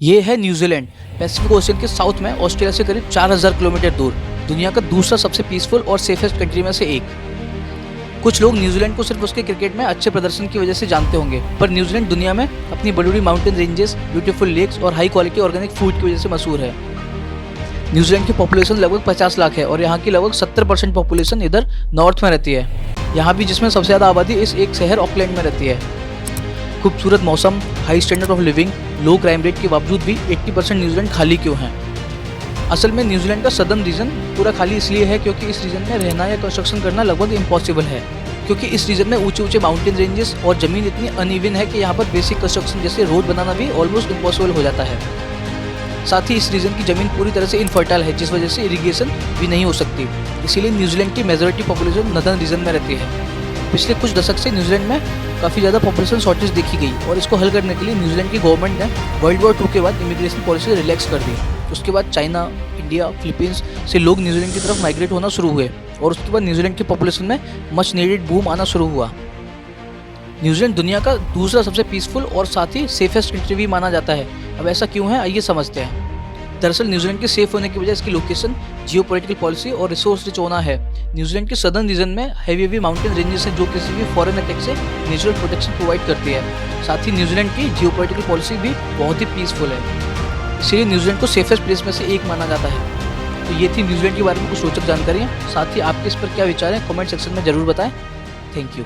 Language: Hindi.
ये है न्यूजीलैंड, पैसिफिक ओशियन के साउथ में ऑस्ट्रेलिया से करीब 4000 किलोमीटर दूर, दुनिया का दूसरा सबसे पीसफुल और सेफेस्ट कंट्री में से एक। कुछ लोग न्यूजीलैंड को सिर्फ उसके क्रिकेट में अच्छे प्रदर्शन की वजह से जानते होंगे, पर न्यूजीलैंड दुनिया में अपनी बड़ी बड़ी माउंटेन रेंजेस, ब्यूटीफुल लेक्स और हाई क्वालिटी ऑर्गेनिक फूड की वजह से मशहूर है। न्यूजीलैंड की पॉपुलेशन लगभग 50 लाख है और यहाँ की लगभग 70% पॉपुलेशन इधर नॉर्थ में रहती है। यहाँ भी जिसमें सबसे ज़्यादा आबादी इस एक शहर ऑकलैंड में रहती है। खूबसूरत मौसम, high standard of living, low crime rate के बावजूद भी 80% न्यूजीलैंड खाली क्यों है? असल में न्यूजीलैंड का सदर्न रीजन पूरा खाली इसलिए है क्योंकि इस रीजन में रहना या कंस्ट्रक्शन करना लगभग इम्पॉसिबल है, क्योंकि इस रीजन में ऊंचे ऊंचे माउंटेन रेंजेस और ज़मीन इतनी अनइवन है कि यहाँ पर बेसिक कंस्ट्रक्शन जैसे रोड बनाना भी ऑलमोस्ट इम्पॉसिबल हो जाता है। साथ ही इस रीजन की ज़मीन पूरी तरह से इनफर्टाइल है, जिस वजह से इरिगेशन भी नहीं हो सकती। इसीलिए न्यूजीलैंड की मेजॉरिटी पॉपुलेशन नदर्न रीजन में रहती है। पिछले कुछ दशक से न्यूजीलैंड में काफ़ी ज़्यादा पॉपुलेशन शॉर्टेज देखी गई और इसको हल करने के लिए न्यूजीलैंड की गवर्नमेंट ने वर्ल्ड वॉर 2 के बाद इमिग्रेशन पॉलिसी रिलैक्स कर दी। उसके बाद चाइना, इंडिया, फिलीपींस से लोग न्यूजीलैंड की तरफ माइग्रेट होना शुरू हुए और उसके बाद न्यूजीलैंड की पॉपुलेशन में मच नीडेड बूम आना शुरू हुआ। न्यूजीलैंड दुनिया का दूसरा सबसे पीसफुल और साथ ही सेफेस्ट कंट्री भी माना जाता है। अब ऐसा क्यों है, आइए समझते हैं। दरअसल न्यूजीलैंड के सेफ होने की वजह इसकी लोकेशन, जियोपॉलिटिकल पॉलिसी और रिसोर्स रिच होना है। न्यूजीलैंड के सदर्न रीजन में हैवी माउंटेन रेंजेस हैं जो किसी भी फॉरेन अटैक से नेचुरल प्रोटेक्शन प्रोवाइड करती है। साथ ही न्यूजीलैंड की जियोपॉलिटिकल पॉलिसी भी बहुत ही पीसफुल है, इसलिए न्यूजीलैंड को सेफेस्ट प्लेस में से एक माना जाता है। तो ये थी न्यूजीलैंड के बारे में कुछ रोचक जानकारियाँ। साथ ही आपके इस पर क्या विचार हैं, कमेंट सेक्शन में ज़रूर बताएं। Thank you.